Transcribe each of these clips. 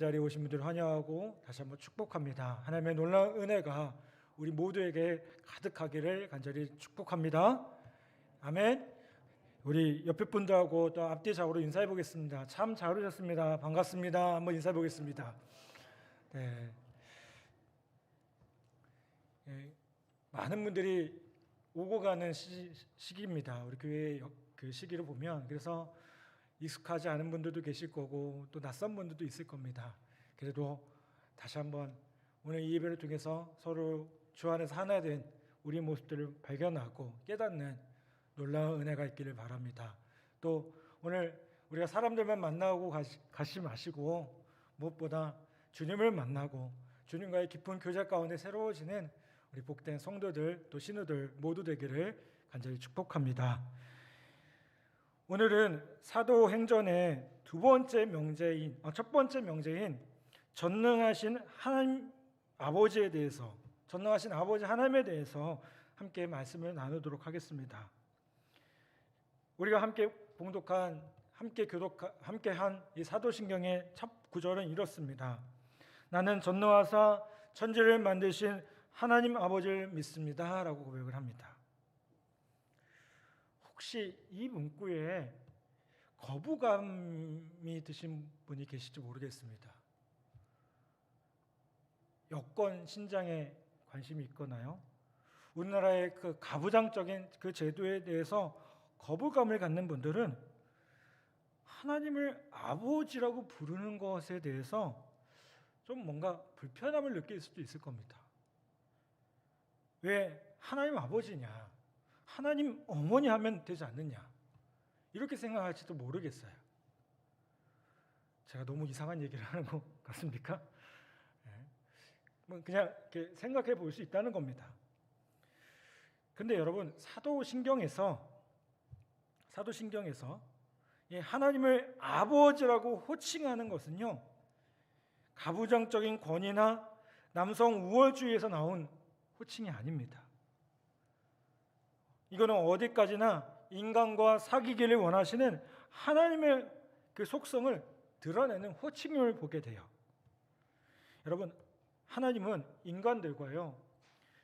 자리에 오신 분들을 환영하고 다시 한번 축복합니다. 하나님의 놀라운 은혜가 우리 모두에게 가득하기를 간절히 축복합니다. 아멘. 우리 옆에 분들하고 또 앞뒤 좌우로 인사해 보겠습니다. 참 잘 오셨습니다. 반갑습니다. 한번 인사해 보겠습니다. 네. 많은 분들이 오고 가는 시기입니다. 우리 교회의 그 시기를 보면. 그래서 익숙하지 않은 분들도 계실 거고 또 낯선 분들도 있을 겁니다. 그래도 다시 한번 오늘 이 예배를 통해서 서로 주 안에서 하나 된 우리 모습들을 발견하고 깨닫는 놀라운 은혜가 있기를 바랍니다. 또 오늘 우리가 사람들만 만나고 가시 마시고 무엇보다 주님을 만나고 주님과의 깊은 교제 가운데 새로워지는 우리 복된 성도들 또 신우들 모두 되기를 간절히 축복합니다. 오늘은 사도행전의 첫 번째 명제인 전능하신 하나님 아버지에 대해서, 전능하신 아버지 하나님에 대해서 함께 말씀을 나누도록 하겠습니다. 우리가 함께 봉독한, 함께한 이 사도신경의 첫 구절은 이렇습니다. 나는 전능하사 천지를 만드신 하나님 아버지를 믿습니다 라고 고백을 합니다. 혹시 이 문구에 거부감이 드신 분이 계실지 모르겠습니다. 여권 신장에 관심이 있거나요? 우리나라의 그 가부장적인 그 제도에 대해서 거부감을 갖는 분들은 하나님을 아버지라고 부르는 것에 대해서 좀 뭔가 불편함을 느낄 수도 있을 겁니다. 왜 하나님 아버지냐? 하나님 어머니 하면 되지 않느냐? 이렇게 생각할지도 모르겠어요. 제가 너무 이상한 얘기를 하는 것 같습니까? 그냥 이렇게 생각해 볼 수 있다는 겁니다. 근데 여러분, 사도신경에서 하나님을 아버지라고 호칭하는 것은요, 가부장적인 권위나 남성 우월주의에서 나온 호칭이 아닙니다. 이거는 어디까지나 인간과 사귀기를 원하시는 하나님의 그 속성을 드러내는 호칭을 보게 돼요. 여러분, 하나님은 인간들과요,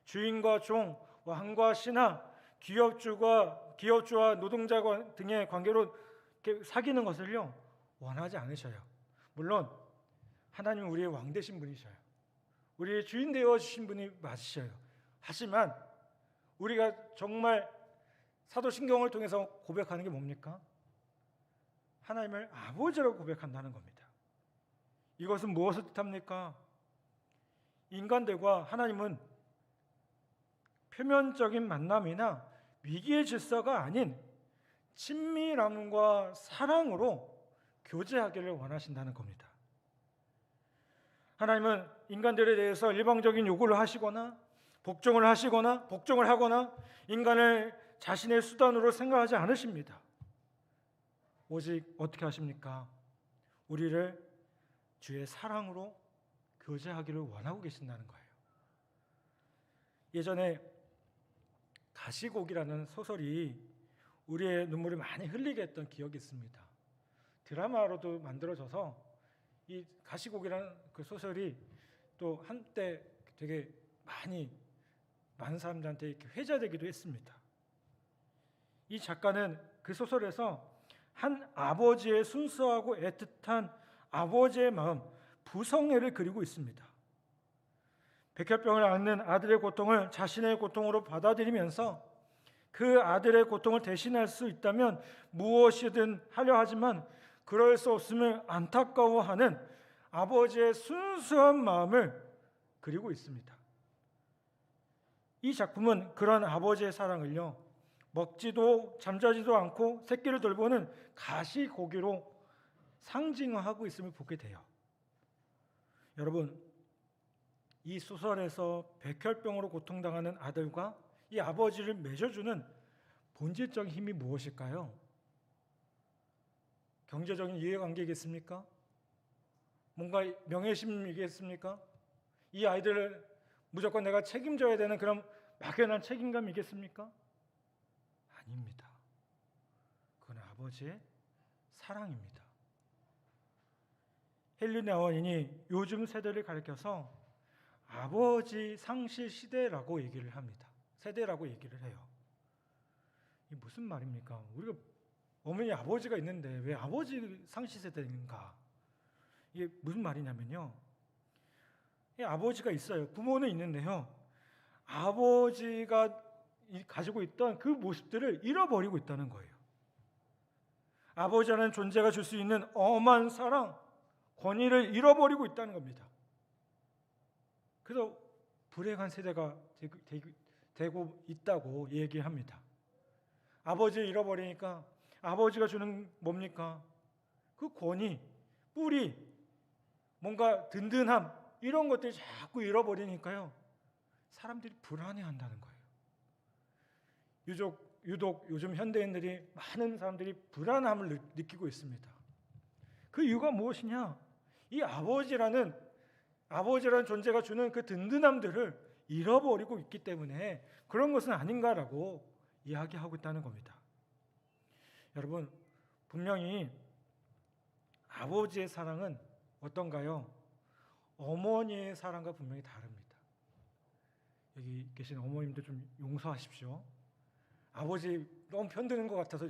주인과 종, 왕과 신하, 기업주와 노동자 등의 관계로 이렇게 사귀는 것을요 원하지 않으셔요. 물론 하나님은 우리의 왕 되신 분이셔요. 우리의 주인 되어 주신 분이 맞으셔요. 하지만 우리가 정말 사도신경을 통해서 고백하는 게 뭡니까? 하나님을 아버지라고 고백한다는 겁니다. 이것은 무엇을 뜻합니까? 인간들과 하나님은 표면적인 만남이나 위기의 질서가 아닌 친밀함과 사랑으로 교제하기를 원하신다는 겁니다. 하나님은 인간들에 대해서 일방적인 요구를 하시거나 복종을 하거나 인간을 자신의 수단으로 생각하지 않으십니다. 오직 어떻게 하십니까? 우리를 주의 사랑으로 교제하기를 원하고 계신다는 거예요. 예전에 가시곡이라는 소설이 우리의 눈물을 많이 흘리게 했던 기억이 있습니다. 드라마로도 만들어져서 이 가시곡이라는 그 소설이 또 한때 되게 많은 사람들한테 이렇게 회자되기도 했습니다. 이 작가는 그 소설에서 한 아버지의 순수하고 애틋한 아버지의 마음, 부성애를 그리고 있습니다. 백혈병을 앓는 아들의 고통을 자신의 고통으로 받아들이면서 그 아들의 고통을 대신할 수 있다면 무엇이든 하려 하지만 그럴 수 없음을 안타까워하는 아버지의 순수한 마음을 그리고 있습니다. 이 작품은 그런 아버지의 사랑을요, 먹지도 잠자지도 않고 새끼를 돌보는 가시고기로 상징화하고 있음을 보게 돼요. 여러분, 이 소설에서 백혈병으로 고통당하는 아들과 이 아버지를 맺어주는 본질적인 힘이 무엇일까요? 경제적인 이해관계겠습니까? 뭔가 명예심이겠습니까? 이 아이들을 무조건 내가 책임져야 되는 그런 막연한 책임감이겠습니까? 아닙니다. 그건 아버지의 사랑입니다. 헨리 나원인이 요즘 세대를 가리켜서 아버지 상실 시대라고 얘기를 합니다. 세대라고 얘기를 해요. 이게 무슨 말입니까? 우리가 어머니 아버지가 있는데 왜 아버지 상실 세대인가? 이게 무슨 말이냐면요. 이 아버지가 있어요. 부모는 있는데요. 아버지가 가지고 있던 그 모습들을 잃어버리고 있다는 거예요. 아버지라는 존재가 줄 수 있는 엄한 사랑, 권위를 잃어버리고 있다는 겁니다. 그래서 불행한 세대가 되고 있다고 얘기합니다. 아버지를 잃어버리니까 아버지가 주는 뭡니까? 그 권위, 뿌리, 뭔가 든든함 이런 것들이 자꾸 잃어버리니까요. 사람들이 불안해한다는 거예요. 유독 요즘 현대인들이 많은 사람들이 불안함을 느끼고 있습니다. 그 이유가 무엇이냐? 이 아버지라는 존재가 주는 그 든든함들을 잃어버리고 있기 때문에 그런 것은 아닌가라고 이야기하고 있다는 겁니다. 여러분, 분명히 아버지의 사랑은 어떤가요? 어머니의 사랑과 분명히 다릅니다. 여기 계신 어머님들 좀 용서하십시오. 아버지 너무 편드는 것 같아서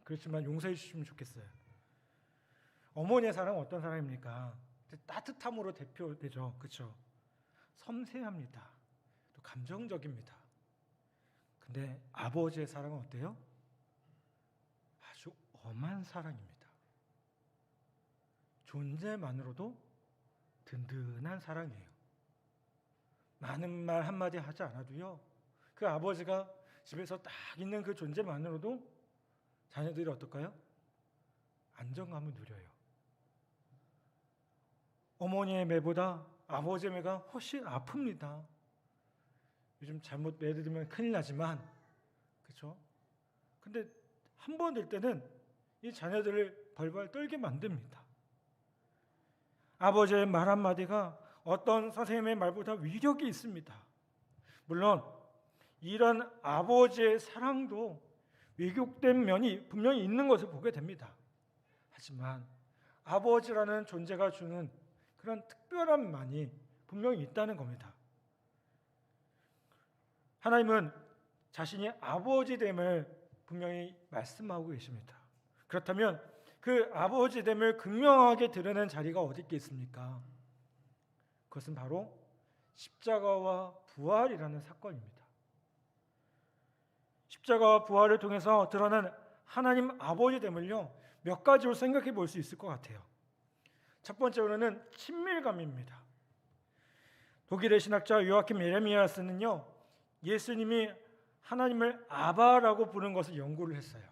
그렇지만 용서해 주시면 좋겠어요. 어머니의 사랑은 어떤 사랑입니까? 따뜻함으로 대표되죠. 그렇죠? 섬세합니다. 또 감정적입니다. 근데 아버지의 사랑은 어때요? 아주 엄한 사랑입니다. 존재만으로도 든든한 사랑이에요. 많은 말 한마디 하지 않아도요. 그 아버지가 집에서 딱 있는 그 존재만으로도 자녀들이 어떨까요? 안정감을 누려요. 어머니의 매보다 아버지의 매가 훨씬 아픕니다. 요즘 잘못 매들면 큰일 나지만, 그렇죠? 근데 한 번 될 때는 이 자녀들을 벌벌 떨게 만듭니다. 아버지의 말 한마디가 어떤 선생님의 말보다 위력이 있습니다. 물론 이런 아버지의 사랑도 왜곡된 면이 분명히 있는 것을 보게 됩니다. 하지만 아버지라는 존재가 주는 그런 특별한 만이 분명히 있다는 겁니다. 하나님은 자신이 아버지됨을 분명히 말씀하고 계십니다. 그렇다면 그 아버지됨을 극명하게 드러낸 자리가 어디 있겠습니까? 그것은 바로 십자가와 부활이라는 사건입니다. 십자가와 부활을 통해서 드러난 하나님 아버지됨을요, 몇 가지로 생각해 볼 수 있을 것 같아요. 첫 번째로는 친밀감입니다. 독일의 신학자 요아킴 예레미야스는요, 예수님이 하나님을 아바라고 부르는 것을 연구를 했어요.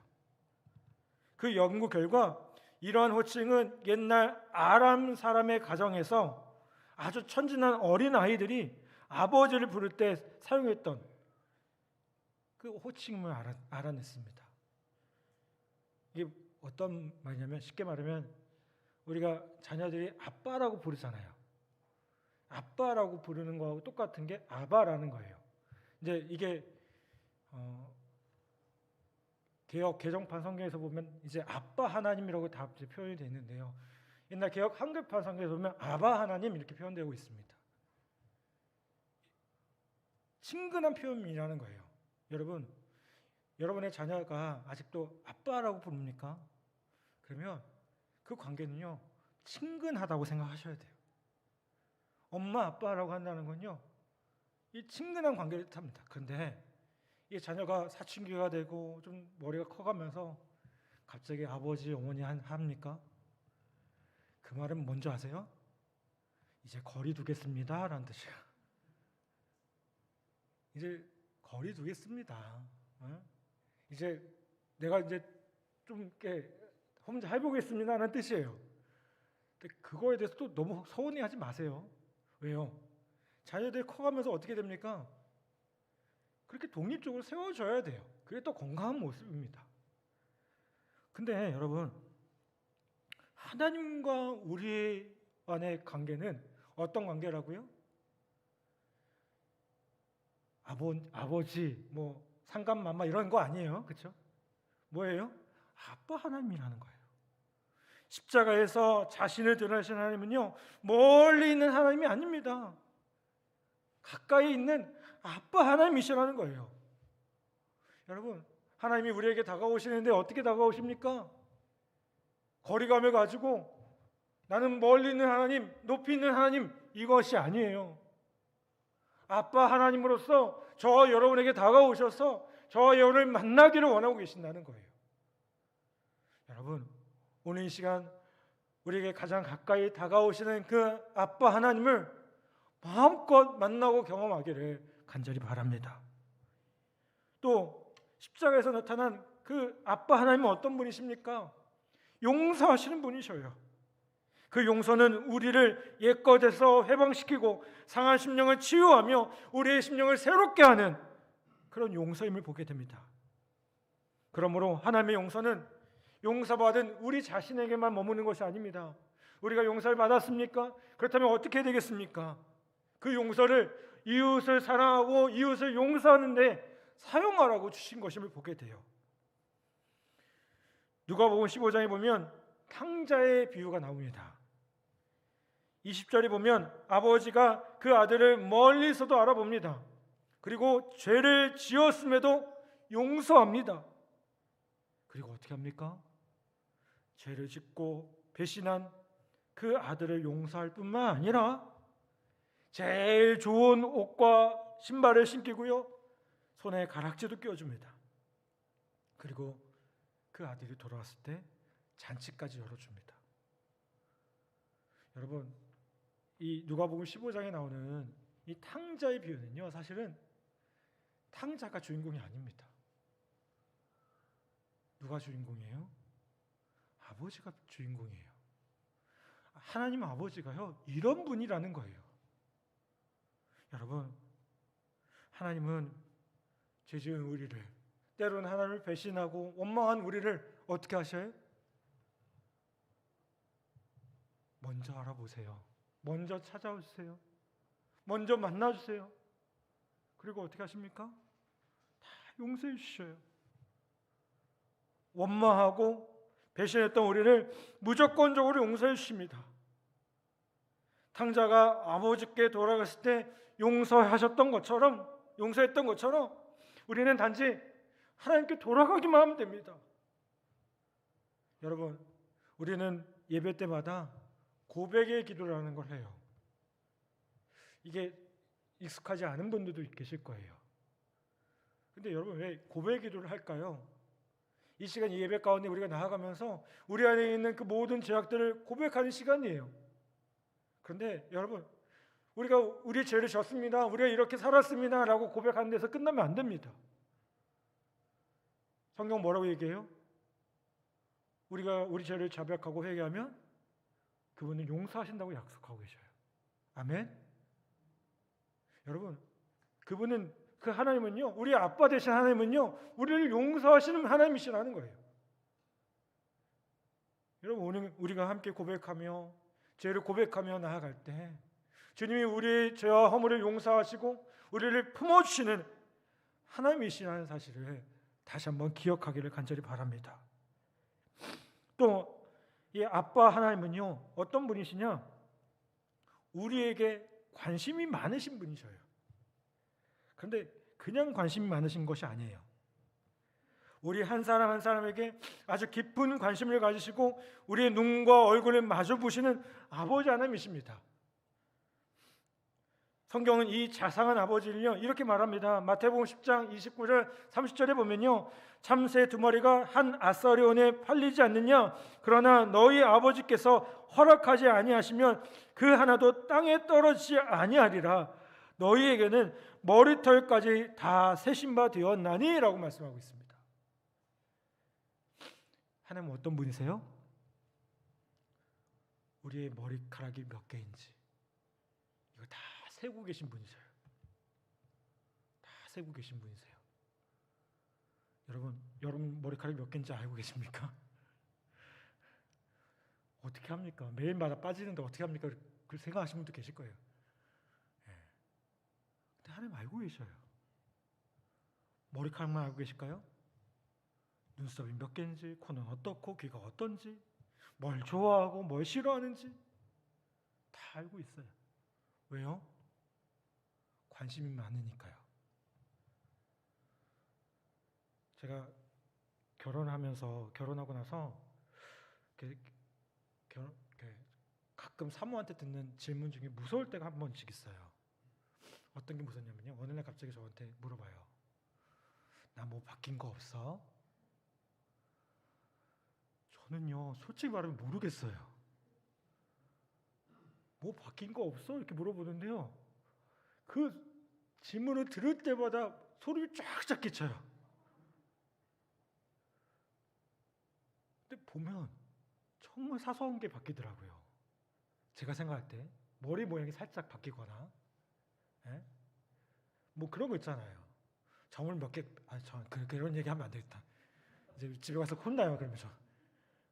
그 연구 결과 이러한 호칭은 옛날 아람 사람의 가정에서 아주 천진한 어린 아이들이 아버지를 부를 때 사용했던 그 호칭을 알아냈습니다. 이게 어떤 말이냐면, 쉽게 말하면 우리가 자녀들이 아빠라고 부르잖아요. 아빠라고 부르는 거하고 똑같은 게 아바라는 거예요. 이제 이게 개역 개정판 성경에서 보면 이제 아빠 하나님이라고 다 표현이 되어 있는데요. 옛날 개역 한글판 성경에서 보면 아바 하나님 이렇게 표현되고 있습니다. 친근한 표현이라는 거예요. 여러분, 여러분의 자녀가 아직도 아빠라고 부릅니까? 그러면 그 관계는요, 친근하다고 생각하셔야 돼요. 엄마 아빠라고 한다는 건요, 이 친근한 관계를 뜻합니다. 그런데 이 자녀가 사춘기가 되고 좀 머리가 커가면서 갑자기 아버지 어머니 합니까? 그 말은 뭔지 아세요? 이제 거리 두겠습니다 라는 뜻이에요. 이제 거리 두겠습니다. 이제 내가 이제 좀 이렇게 혼자 해보겠습니다 라는 뜻이에요. 근데 그거에 대해서 또 너무 서운해하지 마세요. 왜요? 자녀들이 커가면서 어떻게 됩니까? 그렇게 독립적으로 세워줘야 돼요. 그게 또 건강한 모습입니다. 근데 여러분, 하나님과 우리 간의 관계는 어떤 관계라고요? 아버지, 뭐 상감마마 이런 거 아니에요, 그렇죠? 뭐예요? 아빠 하나님이라는 거예요. 십자가에서 자신을 드러내신 하나님은요, 멀리 있는 하나님이 아닙니다. 가까이 있는 아빠 하나님이시라는 거예요. 여러분, 하나님이 우리에게 다가오시는데 어떻게 다가오십니까? 거리감을 가지고 나는 멀리 있는 하나님, 높이 있는 하나님, 이것이 아니에요. 아빠 하나님으로서 저와 여러분에게 다가오셔서 저와 여러분을 만나기를 원하고 계신다는 거예요. 여러분, 오늘 이 시간 우리에게 가장 가까이 다가오시는 그 아빠 하나님을 마음껏 만나고 경험하기를 간절히 바랍니다. 또 십자가에서 나타난 그 아빠 하나님은 어떤 분이십니까? 용서하시는 분이셔요. 그 용서는 우리를 옛것에서 해방시키고 상한 심령을 치유하며 우리의 심령을 새롭게 하는 그런 용서임을 보게 됩니다. 그러므로 하나님의 용서는 용서받은 우리 자신에게만 머무는 것이 아닙니다. 우리가 용서를 받았습니까? 그렇다면 어떻게 되겠습니까? 그 용서를 이웃을 사랑하고 이웃을 용서하는 데 사용하라고 주신 것임을 보게 돼요. 누가복음 15장에 보면 탕자의 비유가 나옵니다. 20절에 보면 아버지가 그 아들을 멀리서도 알아봅니다. 그리고 죄를 지었음에도 용서합니다. 그리고 어떻게 합니까? 죄를 짓고 배신한 그 아들을 용서할 뿐만 아니라 제일 좋은 옷과 신발을 신기고요, 손에 가락지도 껴줍니다. 그리고 그 아들이 돌아왔을 때 잔치까지 열어줍니다. 여러분, 이 누가복음 15장에 나오는 이 탕자의 비유는요, 사실은 탕자가 주인공이 아닙니다. 누가 주인공이에요? 아버지가 주인공이에요. 하나님 아버지가요, 이런 분이라는 거예요. 여러분, 하나님은 죄 지은 우리를, 때로는 하나님을 배신하고 원망한 우리를 어떻게 하셔요? 먼저 알아보세요. 먼저 찾아오세요. 먼저 만나주세요. 그리고 어떻게 하십니까? 다 용서해 주셔요. 원망하고 배신했던 우리를 무조건적으로 용서해 주십니다. 탕자가 아버지께 돌아갔을 때 용서했던 것처럼 우리는 단지 하나님께 돌아가기만 하면 됩니다. 여러분, 우리는 예배 때마다 고백의 기도라는 걸 해요. 이게 익숙하지 않은 분들도 계실 거예요. 근데 여러분, 왜 고백의 기도를 할까요? 이 시간 이 예배 가운데 우리가 나아가면서 우리 안에 있는 그 모든 죄악들을 고백하는 시간이에요. 그런데 여러분, 우리가 우리 죄를 졌습니다, 우리가 이렇게 살았습니다 라고 고백하는 데서 끝나면 안 됩니다. 성경 뭐라고 얘기해요? 우리가 우리 죄를 자백하고 회개하면 그분은 용서하신다고 약속하고 계셔요. 아멘. 여러분, 그분은, 그 하나님은요, 우리 아빠 되신 하나님은요, 우리를 용서하시는 하나님이시라는 거예요. 여러분, 오늘 우리가 함께 고백하며 죄를 고백하며 나아갈 때 주님이 우리의 죄와 허물을 용서하시고 우리를 품어주시는 하나님이시라는 사실을 다시 한번 기억하기를 간절히 바랍니다. 또 이 아빠 하나님은요, 어떤 분이시냐? 우리에게 관심이 많으신 분이셔요. 그런데 그냥 관심이 많으신 것이 아니에요. 우리 한 사람 한 사람에게 아주 깊은 관심을 가지시고 우리의 눈과 얼굴을 마주 보시는 아버지 하나님이십니다. 성경은 이 자상한 아버지를요, 이렇게 말합니다. 마태복음 10장 29절 30절에 보면요, 참새 두 마리가 한 아사리온에 팔리지 않느냐? 그러나 너희 아버지께서 허락하지 아니하시면 그 하나도 땅에 떨어지지 아니하리라. 너희에게는 머리털까지 다 세신 바 되었나니? 라고 말씀하고 있습니다. 하나님은 어떤 분이세요? 우리의 머리카락이 몇 개인지 이거 다 세고 계신 분이세요. 다 세고 계신 분이세요. 여러분 머리카락이 몇 개인지 알고 계십니까? 어떻게 합니까? 매일마다 빠지는데 어떻게 합니까? 그 생각하시는 분도 계실 거예요. 근데 하나님 알고 계셔요. 머리카락만 알고 계실까요? 눈썹이 몇 개인지, 코는 어떻고, 귀가 어떤지, 뭘 좋아하고 뭘 싫어하는지 다 알고 있어요. 왜요? 관심이 많으니까요. 제가 결혼하고 나서 가끔 사모한테 듣는 질문 중에 무서울 때가 한 번씩 있어요. 어떤 게 무섭냐면요. 어느 날 갑자기 저한테 물어봐요. 나 뭐 바뀐 거 없어? 저는요, 솔직히 말하면 모르겠어요. 뭐 바뀐 거 없어? 이렇게 물어보는데요. 그 질문을 들을 때마다 소름이 쫙쫙 끼쳐요. 근데 보면 정말 사소한 게 바뀌더라고요. 제가 생각할 때 머리 모양이 살짝 바뀌거나, 예? 뭐 그런 거 있잖아요. 점을 몇 개, 그런 얘기 하면 안 되겠다. 이제 집에 가서 혼나요. 그러면서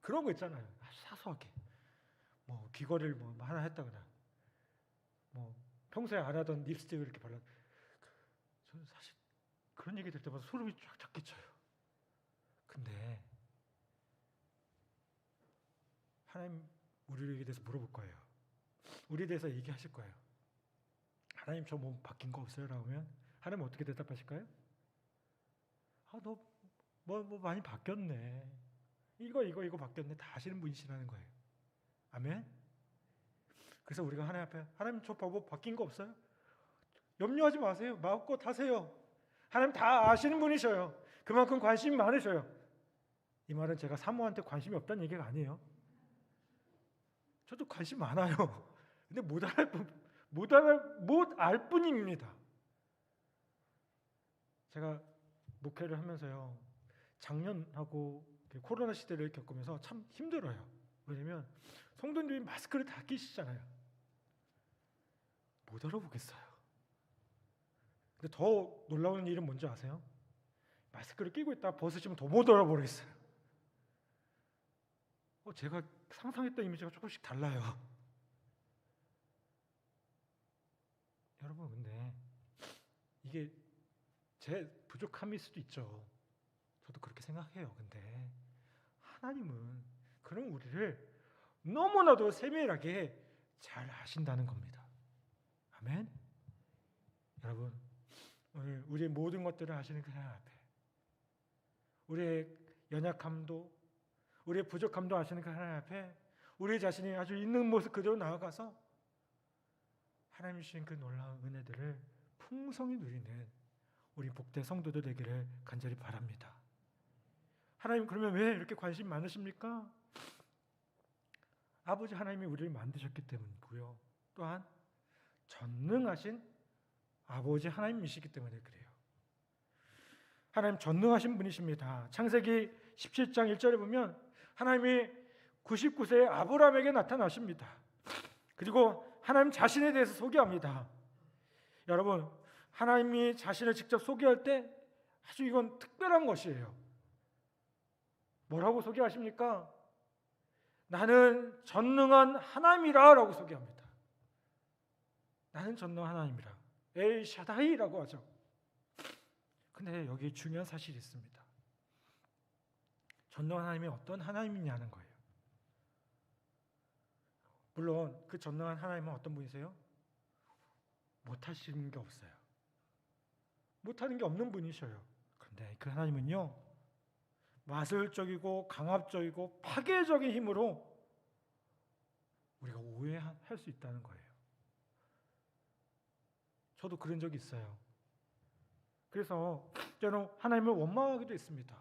그런 거 있잖아요. 아주 사소하게 뭐 귀걸이를 뭐 하나 했다거나, 뭐 평소에 안 하던 립스틱을 이렇게 발라. 저는 사실 그런 얘기 들 때마다 소름이 쫙쫙 끼쳐요. 근데 하나님 우리에게 대해서 물어볼 거예요. 우리에 대해서 얘기하실 거예요. 하나님 저 뭐 바뀐 거 없어요? 라고 하면 하나님 어떻게 대답하실까요? 너 뭐 많이 바뀌었네. 이거 바뀌었네. 다 아시는 분이시라는 거예요. 아멘. 그래서 우리가 하나님 앞에 하나님 저 뭐 바뀐 거 없어요? 염려하지 마세요. 마음껏 하세요. 하나님 다 아시는 분이셔요. 그만큼 관심이 많으셔요. 이 말은 제가 사모한테 관심이 없다는 얘기가 아니에요. 저도 관심 많아요. 근데 못 알 뿐입니다. 제가 목회를 하면서요, 작년하고 코로나 시대를 겪으면서 참 힘들어요. 왜냐면 성도님들이 마스크를 다 끼시잖아요. 못 알아보겠어요. 근데 더 놀라운 일은 뭔지 아세요? 마스크를 끼고 있다가 벗으시면 더 못 알아보겠어요. 제가 상상했던 이미지가 조금씩 달라요. 여러분, 근데 이게 제 부족함일 수도 있죠. 저도 그렇게 생각해요. 근데 하나님은 그런 우리를 너무나도 세밀하게 잘 아신다는 겁니다. 아멘. 여러분, 오늘 우리의 모든 것들을 아시는 그 하나님 앞에, 우리의 연약함도, 우리의 부족함도 아시는 그 하나님 앞에 우리 자신이 아주 있는 모습 그대로 나아가서 하나님 주신 그 놀라운 은혜들을 풍성히 누리는 우리 복된 성도들 되기를 간절히 바랍니다. 하나님, 그러면 왜 이렇게 관심 많으십니까? 아버지 하나님이 우리를 만드셨기 때문이고요. 또한 전능하신 아버지 하나님이시기 때문에 그래요. 하나님 전능하신 분이십니다. 창세기 17장 1절에 보면 하나님이 99세의 아브라함에게 나타나십니다. 그리고 하나님 자신에 대해서 소개합니다. 여러분, 하나님이 자신을 직접 소개할 때 아주 이건 특별한 것이에요. 뭐라고 소개하십니까? 나는 전능한 하나님이라 라고 소개합니다. 나는 전능한 하나님이라. 엘 샤다이라고 하죠. 근데 여기 중요한 사실이 있습니다. 전능한 하나님이 어떤 하나님이냐는 거예요. 물론 그 전능한 하나님은 어떤 분이세요? 못하시는 게 없어요. 못하는 게 없는 분이셔요. 그런데 그 하나님은요, 마술적이고 강압적이고 파괴적인 힘으로 우리가 오해할 수 있다는 거예요. 저도 그런 적이 있어요. 그래서 저는 하나님을 원망하기도 했습니다.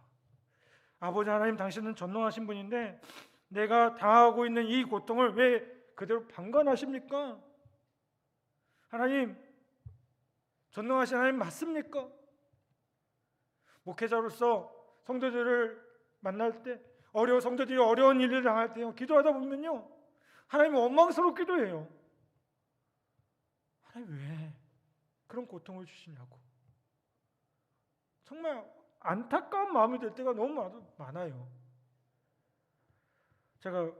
아버지 하나님, 당신은 전능하신 분인데 내가 당하고 있는 이 고통을 왜 그대로 방관하십니까? 하나님, 전능하신 하나님 맞습니까? 목회자로서 성도들을 만날 때, 성도들이 어려운 일을 당할 때 기도하다 보면요, 하나님이 원망스럽기도 해요. 하나님 왜 그런 고통을 주시냐고. 정말 안타까운 마음이 들 때가 너무 많아요. 제가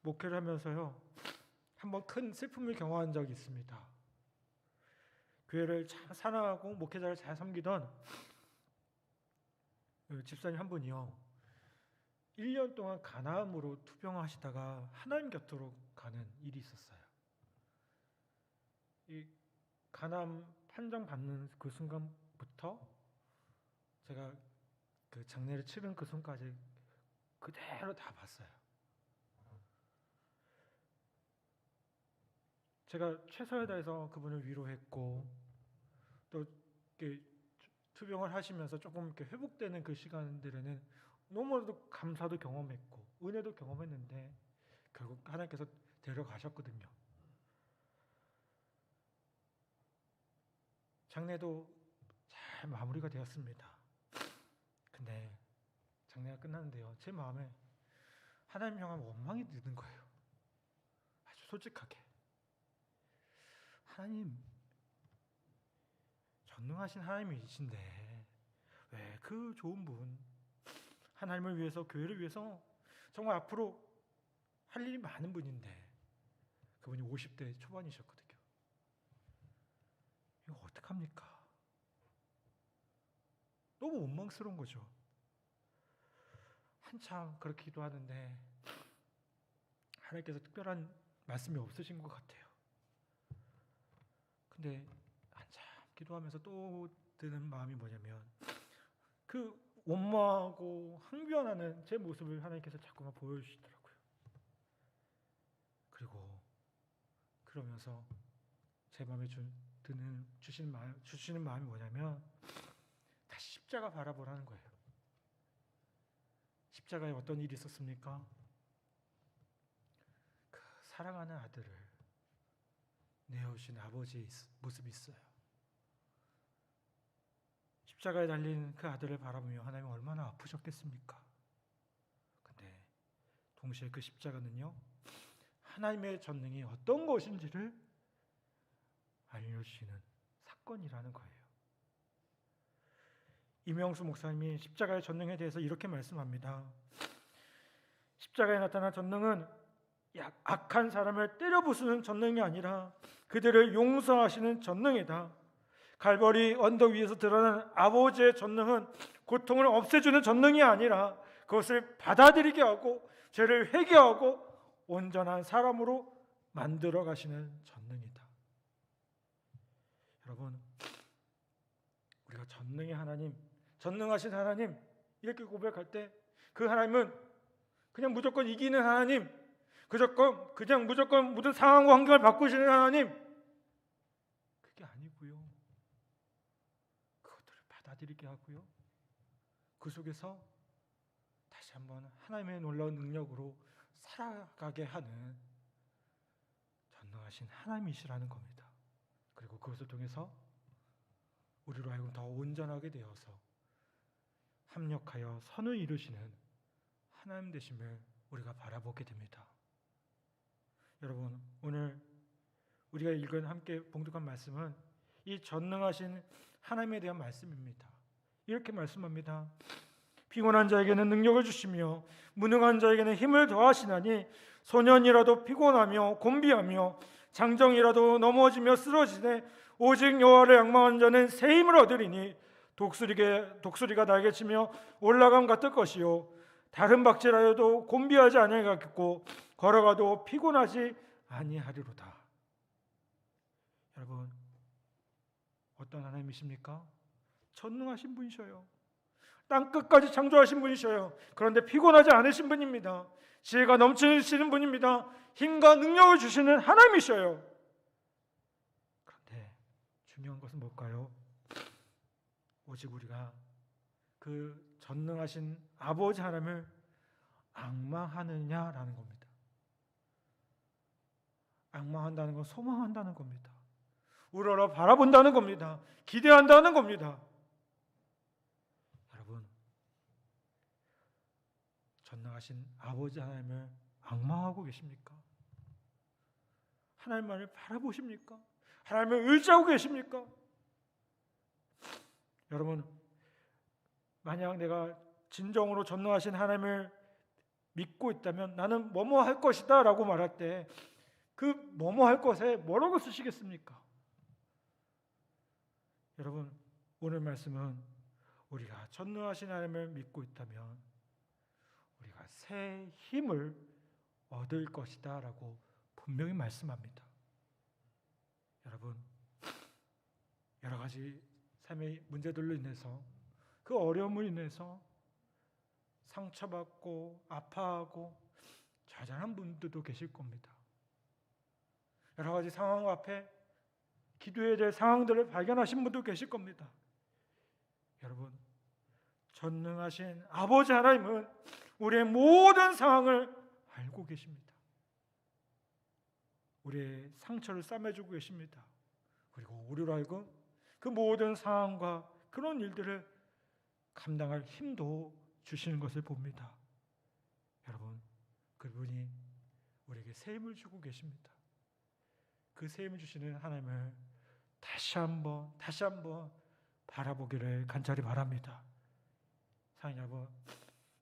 목회를 하면서요, 한번 큰 슬픔을 경험한 적이 있습니다. 교회를 잘 사랑하고 목회자를 잘 섬기던 집사님 한 분이요, 1년 동안 간암으로 투병하시다가 하나님 곁으로 가는 일이 있었어요. 이 간암 판정 받는 그 순간부터 제가 그 장례를 치른 그 순간까지 그대로 다 봤어요. 제가 최선을 다해서 그분을 위로했고, 또 이렇게 투병을 하시면서 조금 이렇게 회복되는 그 시간들에는 너무나도 감사도 경험했고 은혜도 경험했는데 결국 하나님께서 데려가셨거든요. 장례도 잘 마무리가 되었습니다. 근데 장례가 끝났는데요, 제 마음에 하나님 향한 원망이 드는 거예요. 아주 솔직하게. 하나님, 전능하신 하나님이신데 왜 그 좋은 분, 하나님을 위해서, 교회를 위해서 정말 앞으로 할 일이 많은 분인데 그분이 50대 초반이셨거든요. 이거 어떡합니까? 너무 원망스러운 거죠. 한참 그렇게 기도하는데 하나님께서 특별한 말씀이 없으신 것 같아요. 근데 한참 기도하면서 또 드는 마음이 뭐냐면, 그 원망하고 항변하는 제 모습을 하나님께서 자꾸만 보여주시더라고요. 그리고 그러면서 제 마음에 주시는 마음이 뭐냐면, 다시 십자가 바라보라는 거예요. 십자가에 어떤 일이 있었습니까? 그 사랑하는 아들을 내어주신 아버지의 모습이 있어요. 십자가에 달린 그 아들을 바라보며 하나님은 얼마나 아프셨겠습니까? 근데 동시에 그 십자가는요, 하나님의 전능이 어떤 것인지를 알려주시는 사건이라는 거예요. 이명수 목사님이 십자가의 전능에 대해서 이렇게 말씀합니다. 십자가에 나타난 전능은 악한 사람을 때려 부수는 전능이 아니라 그들을 용서하시는 전능이다. 갈보리 언덕 위에서 드러난 아버지의 전능은 고통을 없애주는 전능이 아니라 그것을 받아들이게 하고 죄를 회개하고 온전한 사람으로 만들어 가시는 전능이다. 여러분, 우리가 전능의 하나님, 전능하신 하나님 이렇게 고백할 때 그 하나님은 그냥 무조건 이기는 하나님, 그냥 무조건 모든 상황과 환경을 바꾸시는 하나님, 그게 아니고요. 그것들을 받아들이게 하고요, 그 속에서 다시 한번 하나님의 놀라운 능력으로 살아가게 하는 전능하신 하나님이시라는 겁니다. 그리고 그것을 통해서 우리로 하여금 더 온전하게 되어서 합력하여 선을 이루시는 하나님 되심을 우리가 바라보게 됩니다. 여러분, 오늘 우리가 읽은 함께 봉독한 말씀은 이 전능하신 하나님에 대한 말씀입니다. 이렇게 말씀합니다. 피곤한 자에게는 능력을 주시며 무능한 자에게는 힘을 더하시나니 소년이라도 피곤하며 곤비하며 장정이라도 넘어지며 쓰러지되 오직 여호와를仰망하는 자는 새 힘을 얻으리니 독수리가 날개 치며 올라감 같을 것이요 다른 박질하여도 곤비하지 아니하겠고 걸어가도 피곤하지 아니하리로다. 여러분, 어떤 하나님이십니까? 전능하신 분이셔요. 땅 끝까지 창조하신 분이셔요. 그런데 피곤하지 않으신 분입니다. 지혜가 넘치시는 분입니다. 힘과 능력을 주시는 하나님이셔요. 그런데 중요한 것은 뭘까요? 오직 우리가 그 전능하신 아버지 하나님을 앙망하느냐라는 겁니다. 앙망한다는 건 소망한다는 겁니다. 우러러 바라본다는 겁니다. 기대한다는 겁니다. 여러분, 전능하신 아버지 하나님을 앙망하고 계십니까? 하나님만을 바라보십니까? 하나님을 의지하고 계십니까? 여러분, 만약 내가 진정으로 전능하신 하나님을 믿고 있다면 나는 뭐뭐 할 것이다 라고 말할 때 그 뭐뭐 할 것에 뭐라고 쓰시겠습니까? 여러분, 오늘 말씀은 우리가 전능하신 하나님을 믿고 있다면 우리가 새 힘을 얻을 것이다 라고 분명히 말씀합니다. 여러분, 여러 가지 삶의 문제들로 인해서, 그 어려움을 인해서 상처받고 아파하고 좌절한 분들도 계실 겁니다. 여러 가지 상황 앞에 기도해야 될 상황들을 발견하신 분도 계실 겁니다. 여러분, 전능하신 아버지 하나님은 우리의 모든 상황을 알고 계십니다. 우리의 상처를 싸매주고 계십니다. 그리고 우리로 하여금 그 모든 상황과 그런 일들을 감당할 힘도 주시는 것을 봅니다. 여러분, 그분이 우리에게 새 힘을 주고 계십니다. 그 새 힘을 주시는 하나님을 다시 한번 바라보기를 간절히 바랍니다. 사랑하는 여러분,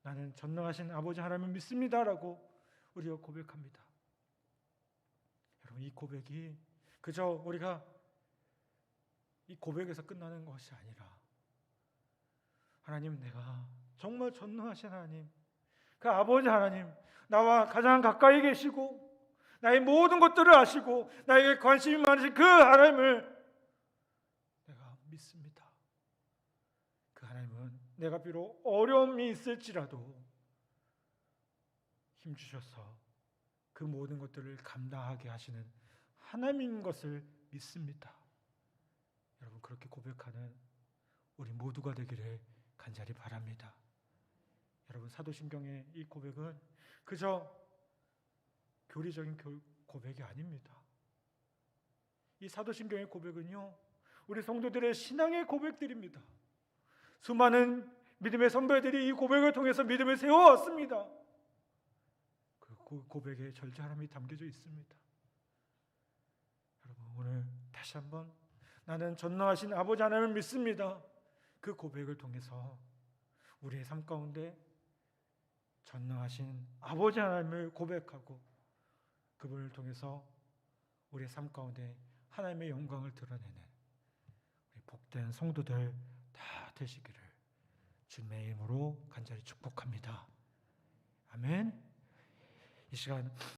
나는 전능하신 아버지 하나님을 믿습니다라고 우리가 고백합니다. 여러분, 이 고백이 그저 우리가 이 고백에서 끝나는 것이 아니라, 하나님, 내가 정말 전능하신 하나님, 그 아버지 하나님, 나와 가장 가까이 계시고 나의 모든 것들을 아시고 나에게 관심이 많으신 그 하나님을 내가 믿습니다. 그 하나님은 내가 비록 어려움이 있을지라도 힘주셔서 그 모든 것들을 감당하게 하시는 하나님인 것을 믿습니다. 여러분, 그렇게 고백하는 우리 모두가 되기를 간절히 바랍니다. 여러분, 사도신경의 이 고백은 그저 교리적인 고백이 아닙니다. 이 사도신경의 고백은요, 우리 성도들의 신앙의 고백들입니다. 수많은 믿음의 선배들이 이 고백을 통해서 믿음을 세워왔습니다. 그 고백에 절절함이 담겨져 있습니다. 여러분, 오늘 다시 한번 나는 전능하신 아버지 하나님을 믿습니다. 그 고백을 통해서 우리의 삶 가운데 전능하신 아버지 하나님을 고백하고 그분을 통해서 우리의 삶 가운데 하나님의 영광을 드러내는 우리 복된 성도들 다 되시기를 주님의 이름으로 간절히 축복합니다. 아멘. 이 시간